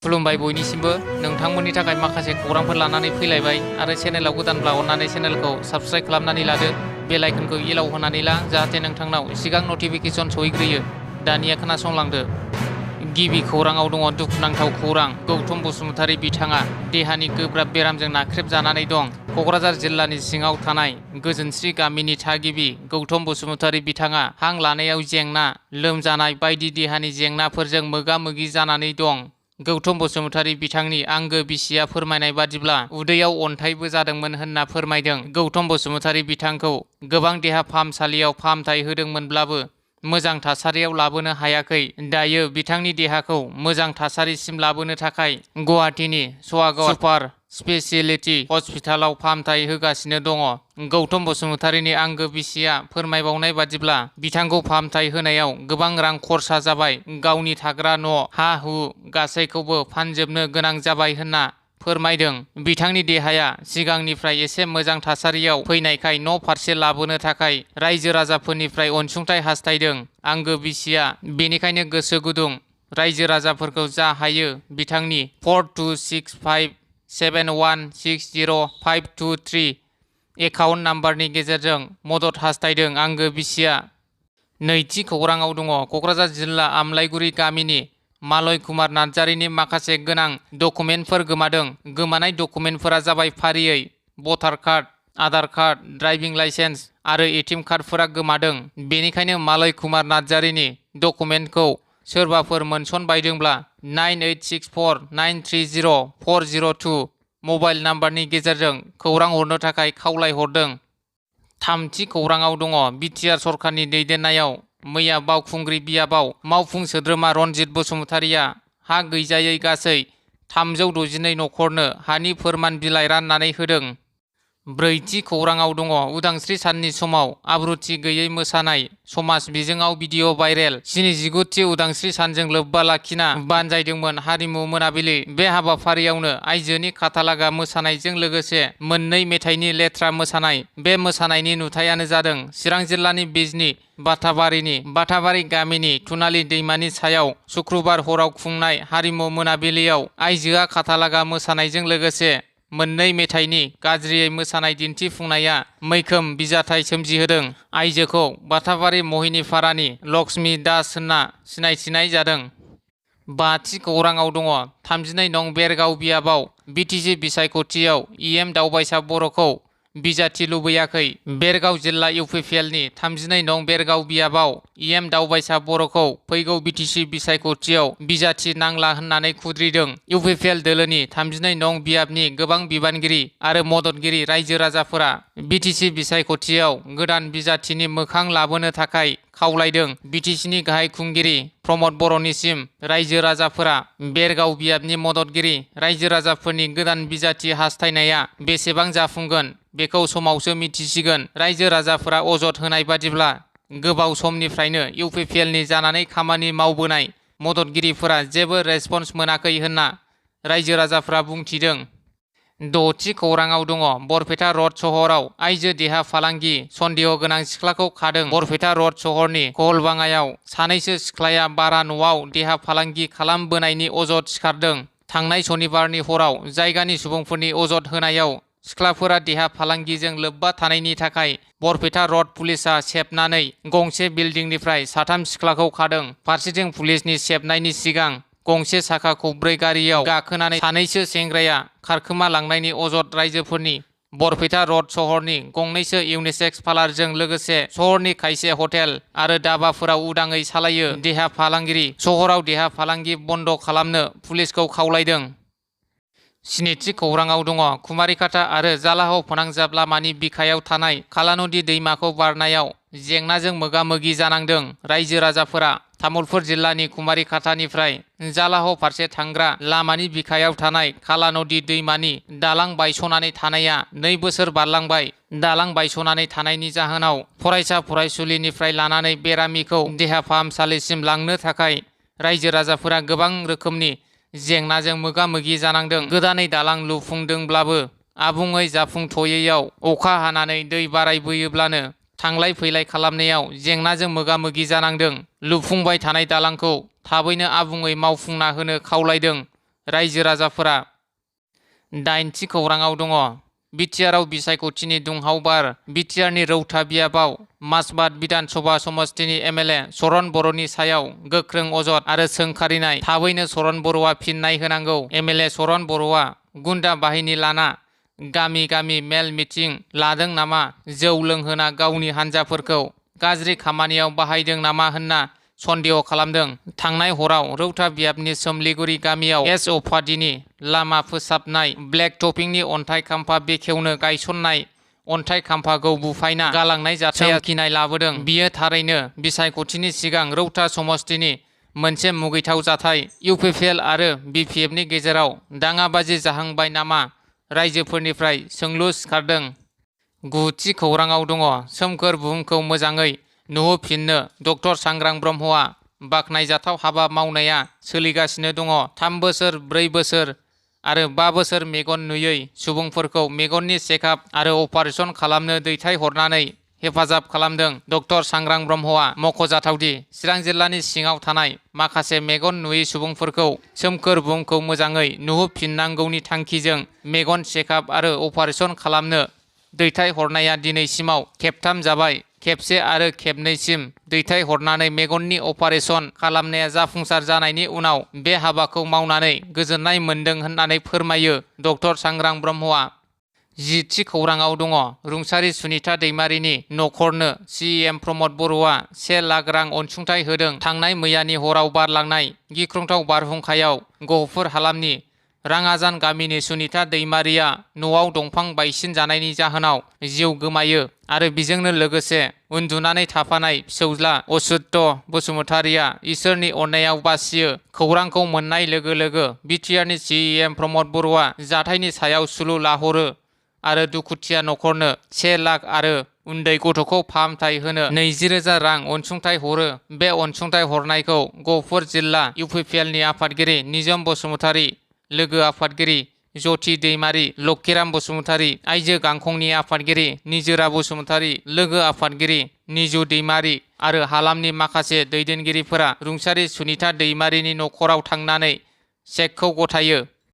खुलुमबाय बयनिसिमबो नोंथांमोननि थाखाय माखासे खौरांफोर लानानै फैलायबाय आरो चेनेलाव गोदानब्ला अननानै चेनेलखौ साबस्क्राइब खालामनानै लादो बेल आइकनखौ येलाव होनानै ला जाहाथे नोंथांनाव सिगां नटिफिकेसन सहैग्रोयो। दानिया खोनासंलांदो। गिबि खौराङाव दङ दुखुनांथाव खौरां। गौतम बसुमतारी बिथाङा देहानि गोब्राब बेरामजों नाख्रेबजानानै दं। क'क्राझार जिल्लानि सिङाव थानाय गोजोनस्रि गामिनि थागिबि गौतम बसुमतारी बिथाङा हां लानायाव जेंना, लोमजानाय बायदि देहानि जेंनाफोरजों मोगा-मोगि जानानै दं। गौतम बसुमतारी बिथांनि आंगो बिसिया फोरमायनाय बादिब्ला उदैयाव अन्थाइबो जादोंमोन होनना फोरमायदों। गौतम बसुमतारी बिथांखौ गोबां देहा फाहामसालियाव फाहामथाय होदोंमोनब्लाबो मोजां थासारियाव लाबोनो हायाखै। दायो बिथांनि देहाखौ मोजां थासारिसिम लाबोनो थाखाय गुवाहाटीनि स्वागत सुपार स्पेशियेलिटी हस्पिटालाव फाहामथाय होगासिनो दङ। गौतम बसुमतारीनि आंगो बिसिया फोरमायबावनाय बादिब्ला बिथांखौ फाहामथाय होनायाव गोबां रां खरसा जाबाय। गावनि थाग्रा न', हा-हु गासैखौबो फानजोबनो गोनां जाबाय होनना फोरमायदों। बिथांनि देहाया सिगांनिफ्राय एसे मोजां थासारियाव फैनायखाय न' फारसे लाबोनो थाखाय रायजो राजाफोरनिफ्राय अनसुंथाइ हास्थायदों। आंगो बिसिया बेनिखायनो गोसो गुदुं रायजो राजाफोरखौ जा हायो बिथांनि 426571605223 एकाउन्ट नाम्बारनि गेजेरजों मदद हास्थायदों। आंगो बिसिया। नैथि खौराङाव दङ क'क्राझार जिल्ला आमलायगुरि गामिनि मालय कुमार नार्जारिनि माखासे गोनां डकुमेन्टफोर गोमादों। गोमानाय डकुमेन्टफोरा जाबाय फारियै भटार card, Aadhaar card, driving licence आरो एटिएम कार्डफोरा गोमादों। बेनिखायनो मालय कुमार नार्जारिनि डकुमेन्टखौ सोरबाफोर मोनसनबायदोंब्ला 9864930402 मबाइल नाम्बारनि गेजेरजों खौरां हरनो थाखाय खावलायहरदों। थामथि खौराङाव दङ बिटिआर सरकारनि दैदेननायाव मैया बावखुंग्रि बियाबाव मावफुं सोद्रोमा रनजित बसुमतारीया हा गैजायै गासै 362 नखरनो हानि फोरमान बिलाइ राननानै होदों। ब्रैथि खौराङाव दङ उदांस्रि साननि समाव आब्रुथि गैयै मोसानाय। समाज बिजोङाव भिडिअ भाइरेल। 79थि उदांस्रि सानजों लोब्बा लाखिना बानजायदोंमोन हारिमु मोनाबिलि। बे हाबाफारियावनो आइजोनि खाथालागा मोसानायजों लोगोसे मोननै मेथाइनि लेथ्रा मोसानाय। बे मोसानायनि नुथायानो जादों चिरां जिल्लानि बिजनी बाथाबारि गामिनि थुनालि दैमानि सायाव शुक्रबार हराव खुंनाय हारिमु मोनाबिलियाव आइजोआ खाथालागा मोसानायजों लोगोसे मोननै मेथाइनि गाज्रियै मोसानाय दिन्थिफुंनाया मैखोम बिजाथाय सोमजिहोदों। आइजोखौ बाथाबारि महिनीपारानि लक्ष्मी दास होनना सिनायथिनाय जादों। बाथि खौराङाव दङ 32 नं बेरगाव बियाबाव बिटिसि बिसायख'थियाव इएम दावबायसा बर'खौ बिजाथि लुबैयाखै। बेरगाव जिल्ला इउपिपिएलनि 32 नं बेरगाव बियाबाव इएम दावबायसा बर'खौ फैगौ बिटिसि बिसायख'थियाव बिजाथि नांला होननानै खुद्रिदों। इउपिपिएल दोलोनि 32 नं बियाबनि गोबां बिबानगिरि आरो मददगिरि रायजो राजाफोरा बिटिसि बिसायख'थियाव गोदान बिजाथिनि मोखां लाबोनो थाखाय खावलायदों। बिटिसिनि गाहाय खुंगिरि प्रमद बर'निसिम रायजो राजाफोरा बेरगाव बियाबनि मददगिरि रायजो राजाफोरनि गोदान बिजाथि हास्थायनाया बेसेबां जाफुंगोन बेखौ समावसो मिथिसिगोन। रायजो राजाफोरा अजद होनाय बादिब्ला गोबाव समनिफ्रायनो इउपिपिएलनि जानानै खामानि मावबोनाय मददगिरिफोरा जेबो रेसपन्स मोनाखै होनना रायजो राजाफोरा बुंथिदों। द'थि खौराङाव दङ बरपेटा रड सहराव आइजो देहा फालांगि सन्देह गोनां सिख्लाखौ खादों। बरपेटा रड सहरनि खहलबाङायाव सानैसो सिख्लाया भारा न'आव देहा फालांगि खालामबोनायनि अजद सिखारदों। थांनाय सनिबारनि हराव जायगानि सुबुंफोरनि अजद होनायाव सिख्लाफोरा देहा फालांगिजों लोब्बा थानायनि थाखाय बरपेटा रड पुलिसा सेबनानै गंसे बिल्डिंनिफ्राय 3 सिख्लाखौ खादों। फारसेथिं पुलिसनि सेबनायनि सिगां गंसे साखा खबब्रै गारियाव गाखोनानै सानैसो सेंग्राया खारखोमा लांनायनि अजद। रायजोफोरनि बरपेटा रड सहरनि गंनैसो इउनिसेक्स पार्लारजों लोगोसे सहरनि खायसे हटेल आरो दाबाफोराव उदाङै सालायो देहा फालांगिरि। सहराव देहा फालांगि बन्द खालामनो पुलिसखौ खावलायदों। स्निथि खौराङाव दङ कुमारिकाटा आरो जालाहाव फोनांजाब लामानि बिखायाव थानाय कालानदि दैमाखौ बारनायाव जेंनाजों मोगा-मोगि जानांदों रायजो राजाफोरा। तामुलपुर जिल्लानि कुमारिकाटानिफ्राय जालाहाव फारसे थांग्रा लामानि बिखायाव थानाय कालानदि दैमानि दालां बायस'नानै थानाया 2 बोसोर बारलांबाय। दालां बायस'नानै थानायनि जाहोनाव फरायसा फरायसुलिनिफ्राय लानानै बेरामिखौ देहा फाहामसालिसिम लांनो थाखाय रायजो राजाफोरा गोबां रोखोमनि जेंनाजों मोगा-मोगि जानांदों। गोदानै दालां लुफुंदोंब्लाबो आबुङै जाफुंथ'यैयाव अखा हानानै दै बारायबोयोब्लानो थांलाय फैलाय खालामनायाव जेंनाजों मोगा-मोगि जानांदों। लुफुंबाय थानाय दालांखौ थाबैनो आबुङै मावफुंना होनो खावलायदों रायजो राजाफोरा। 8थि खौराङाव दङ बिटिआरआव बिसायख'थिनि दुंहाव बार। बिटिआरनि रौता बियाबाव मासबाद बिधान सभा समस्तिनि एमएलए चरण बर'नि सायाव गोख्रों अजद आरो सोंखारिनाय। थाबैनो चरण बर'आ फिननाय होनांगौ। एमएलए चरण बर'आ गुन्दा बाहिनी लाना गामि गामि मेल मिटिं लादों नामा? जौ लोंहोना गावनि हान्जाफोरखौ गाज्रि खामानियाव बाहायदों नामा होनना सन्देह खालामदों। थांनाय हराव रौता बियाबनि सोमलिगुरि गामियाव एस अफादिनि लामा फोसाबनाय, ब्लेक टपिंनि अन्थाइ खाम्फा बेखेवनो गायसननाय अन्थाइ खाम्फाखौ बुफायना गालांनाय जाथाया गिनाय लाबोदों। बियो थारैनो बिसायख'थिनि सिगां रौता समस्तिनि मोनसे मुगैथाव जाथाय। इउपिपिएल आरो बिपिएफनि गेजेराव दाङाबाजि जाहांबाय नामा? रायजोफोरनिफ्राय सोंलु सिखारदों। 9थि खौराङाव दङ सोमखोर बुहुमखौ मोजाङै नुहोफिननो डक्टर सांग्रां ब्रह्मआ बाखनायजाथाव हाबा मावनाया सोलिगासिनो दङ। 3 बोसोर 4 बोसोर आरो 5 बोसोर मेगन नुयै सुबुंफोरखौ मेगननि चेकआप आरो अपारेशन खालामनो दैथायहरनानै हेफाजाब खालामदों। डक्टर सांग्रां ब्रह्मआ मख'जाथावदि चिरां जिल्लानि सिङाव थानाय माखासे मेगन नुयै सुबुंफोरखौ सोमखोर बुहुमखौ मोजाङै नुहोफिननांगौनि थांखिजों मेगन चेकआप आरो अपारेशन खालामनो दैथायहरनाया दिनैसिमाव खेबथाम जाबाय। खेबसे आरो खेबनैसिम दैथायहरनानै मेगननि अपारेशन खालामनाया जाफुंसार जानायनि उनाव बे हाबाखौ मावनानै गोजोननाय मोन्दों होननानै फोरमायो डक्टर सांग्रां ब्रह्मआ। 10थि खौराङाव दङ रुंसारि सुनिता दैमारिनि नखरनो सिएम प्रमद बर'आ 1 लाख रां अनसुंथाइ होदों। थांनाय मैयानि हराव बारलांनाय गिख्रंथाव बारहुंखायाव गहपुर हालामनि राङाजान गामिनि सुनिता दैमारिया न'आव दंफां बायसिन जानायनि जाहोनाव जिउ गोमायो आरो बेजोंनो लोगोसे उन्दुनानै थाफानाय फिसौज्ला अच्युत बसुमतारिया इसोरनि अननायाव बासियो। खौरांखौ मोननाय लोगो लोगो बिटिआरनि सिएम प्रमद बर'आ जाथायनि सायाव सुलु लाहरो आरो दुखुथिया नखरनो 1 लाख आरो उन्दै गथ'खौ फाहामथाय होनो 20,000 रां अनसुंथाइ हरो। बे अनसुंथाइ हरनायखौ गहपुर जिल्ला इउपिपिएलनि आफादगिरि निजोम बसुमतारि, लोगो आफादगिरि ज्योति दैमारि, लक्षिराम बसुमतारि, आइजो गांखंनि आफादगिरि निजोरा बसुमतारि, लोगो आफादगिरि निजु दैमारि आरो हालामनि माखासे दैदेनगिरिफोरा रुंसारि सुनिता दैमारिनि नखराव थांनानै चेकखौ गथायो।